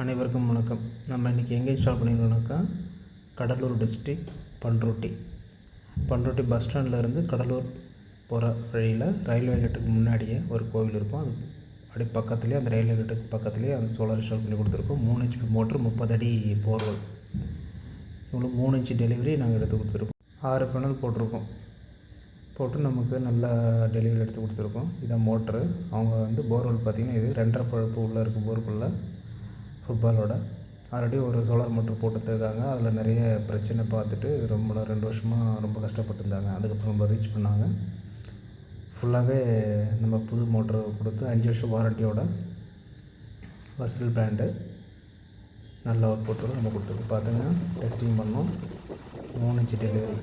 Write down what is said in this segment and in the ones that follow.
அனைவருக்கும் வணக்கம். நம்ம இன்றைக்கி எங்கே இன்ஸ்டால் பண்ணியிருக்கோம்னாக்கா கடலூர் டிஸ்ட்ரிக்ட் பண்ருட்டி பஸ் ஸ்டாண்ட்லேருந்து கடலூர் போகிற வழியில் ரயில்வே கேட்டுக்கு முன்னாடியே ஒரு கோவில் இருக்கும். அது அப்படி பக்கத்துலேயே அந்த ரயில்வே கேட்டுக்கு பக்கத்துலேயே அந்த சோலார் இன்ஸ்டால் பண்ணி கொடுத்துருக்கோம். 3 HP மோட்ரு, 30 அடி போர்வெல். இவ்வளோ 3 இன்ச்சு டெலிவரி நாங்கள் எடுத்து கொடுத்துருக்கோம். 6 பேனல் போட்டு நமக்கு நல்லா டெலிவரி எடுத்து கொடுத்துருக்கோம். இதான் மோட்ரு. அவங்க போர்வெல் பார்த்திங்கன்னா இது 2.5 பழுப்பு உள்ளே இருக்குது. போருக்குள்ளே ஃபுட்பாலோட ஆல்ரெடி ஒரு சோலார் மோட்ரு போட்டுருக்காங்க. அதில் நிறைய பிரச்சனை பார்த்துட்டு 2 வருஷமாக ரொம்ப கஷ்டப்பட்டுருந்தாங்க. அதுக்கப்புறம் நம்ம ரீச் பண்ணாங்க. ஃபுல்லாகவே நம்ம புது மோட்ரு கொடுத்து 5 வருஷம் வாரண்டியோட வர்சல் பிராண்டு நல்ல அவுட் புட்டோட நம்ம கொடுத்துருக்கோம். பார்த்திங்கன்னா டெஸ்டிங் பண்ணோம். 3 இன்ச்சு டெலிவரி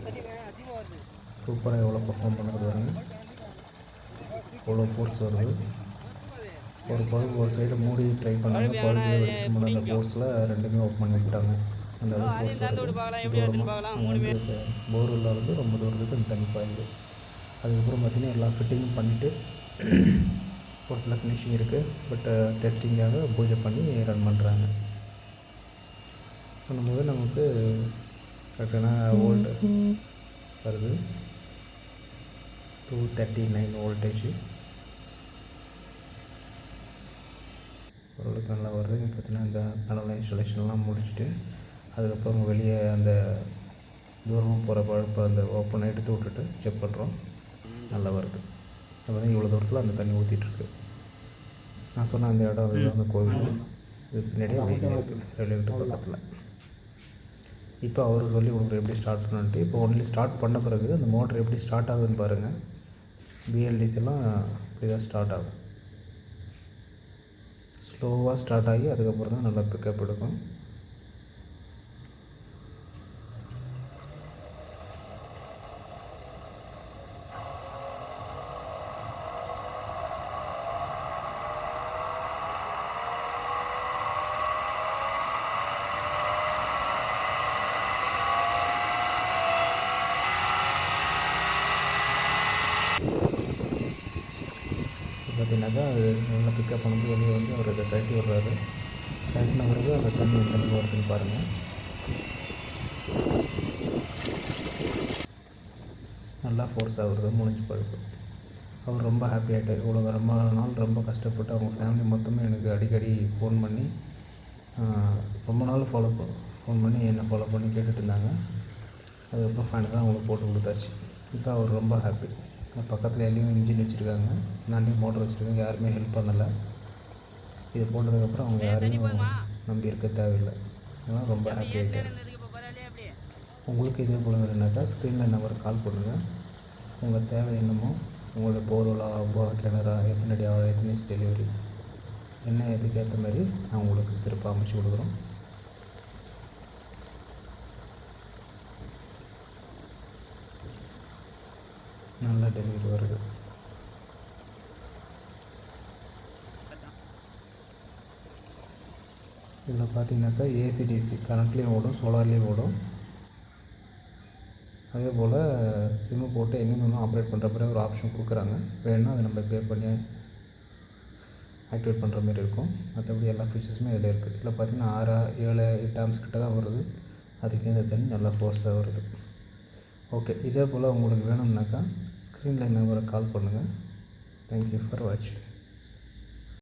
சூப்பராக எவ்வளோ பர்ஃபார்ம் பண்ணுறது வருங்க. எவ்வளோ ஃபோர்ஸ் வருது. ஒரு பல்ப் ஒரு சைடு மூடி ட்ரை பண்ணாங்க. பல்பு வெடிச்சு முடிய அந்த ஃபோர்ஸில் ரெண்டுமே ஓப்பன் பண்ணி விட்டாங்க. அந்த அளவுக்கு ஃபோர்ஸ் போர்வெல்லில் இருந்து ரொம்ப தூரத்துக்கு அந்த தண்ணி பாயுது. அதுக்கப்புறம் பார்த்திங்கன்னா எல்லா ஃபிட்டிங்கும் பண்ணிவிட்டு ஒரு சில ஃபினிஷிங் இருக்குது. பட் டெஸ்டிங்காக பூஜை பண்ணி ரன் பண்ணுறாங்க. பண்ணும்போது நமக்கு கரெக்டான வோல்ட் வருது. 239 வோல்டேஜ் ஓரளவுக்கு நல்லா வருது. பார்த்திங்கன்னா இந்த பேனல் இன்ஸ்டாலேஷன்லாம் முடிச்சுட்டு அதுக்கப்புறம் வெளியே அந்த தூரமாக போகிற பழுப்பை அந்த ஓப்பனை எடுத்து விட்டுட்டு செக் பண்ணுறோம். நல்லா வருது. பார்த்திங்கன்னா இவ்வளோ தூரத்தில் அந்த தண்ணி ஊற்றிட்டுருக்கு. நான் சொன்ன அந்த இடம் அதுதான் அந்த கோவில். இது பின்னாடியே அப்படியே இருக்குது ரயில்வே கேட்டு பக்கத்தில். இப்போ அவர் சொல்லி கொடுக்குற எப்படி ஸ்டார்ட் பண்ணிட்டு இப்போ ஒன்லி ஸ்டார்ட் பண்ண பிறகு அந்த மோட்ரு எப்படி ஸ்டார்ட் ஆகுதுன்னு பாருங்கள். BLDC எல்லாம் இப்படி தான் ஸ்டார்ட் ஆகும். ஸ்லோவாக ஸ்டார்ட் ஆகி அதுக்கப்புறம் தான் நல்லா பிக்கப் எடுக்கும். பார்த்திங்கனாக்கா அது நல்லா பிக்கப் பண்ணும்போது வெளியே அவர் அதை கழட்டி விடுறாரு. கழட்டின பிறகு அந்த தண்ணி எந்த அளவுக்கு வருதுன்னு பாருங்கள். நல்லா ஃபோர்ஸாக வருது. 3 இன்ச் பழுப்பு. அவர் ரொம்ப ஹாப்பி ஆகிட்டார். இவ்வளோ ரொம்ப நாள் ரொம்ப கஷ்டப்பட்டு அவங்க ஃபேமிலி மொத்தமே எனக்கு அடிக்கடி ஃபோன் பண்ணி ரொம்ப நாள் ஃபோன் பண்ணி என்னை ஃபாலோ பண்ணி கேட்டுட்டு இருந்தாங்க. அதுக்கப்புறம் ஃபைனலாக அவங்களுக்கு போட்டு கொடுத்தாச்சு. இப்போ அவர் ரொம்ப ஹாப்பி. பக்கத்தில் எல்லையும் இன்ஜின் வச்சுருக்காங்க, நான்டையும் மோட்டர் வச்சுருக்காங்க. யாருமே ஹெல்ப் பண்ணலை. இது போட்டதுக்கப்புறம் அவங்க யாரையும் நம்பி இருக்க தேவையில்லை. அதனால் ரொம்ப ஹாப்பி ஆகிட்டார். உங்களுக்கு இதே போல் வேணுனாக்கா ஸ்க்ரீனில் நம்பருக்கு கால் பண்ணுங்கள். உங்கள் தேவை என்னமோ உங்களோட போர்வெலா கிணறா எத்தனை அடி ஆழம் எத்தனை இன்ச் டெலிவரி என்ன இதுக்கு ஏற்ற மாதிரி நான் உங்களுக்கு சிறப்பாக அமைச்சு கொடுக்குறோம். நல்ல டெலிவரி வருது. இதில் பார்த்தீங்கன்னாக்கா AC/DC கரண்ட்லேயும் ஓடும், சோலார்லேயும் ஓடும். அதே போல் சிம்மு போட்டு எங்கேருந்து ஒன்றும் ஆப்ரேட் பண்ணுற மாதிரி ஒரு ஆப்ஷன் கொடுக்குறாங்க. வேணும்னா அதை நம்ம பே பண்ணி ஆக்டிவேட் பண்ணுற மாதிரி இருக்கும். மற்றபடி எல்லா ஃபீச்சர்ஸுமே இதில் இருக்குது. இதில் பார்த்திங்கன்னா 6, 7, 8 ஆம்ஸ் கிட்ட தான் வருது. அதுக்கு இந்த தண்ணி நல்லா ஃபோர்ஸாக வருது. ஓகே, இதே போல் உங்களுக்கு வேணும்னாக்கா ஸ்க்ரீனில் நம்பருக்கு கால் பண்ணுங்கள். தேங்க்யூ ஃபார் வாட்சிங்.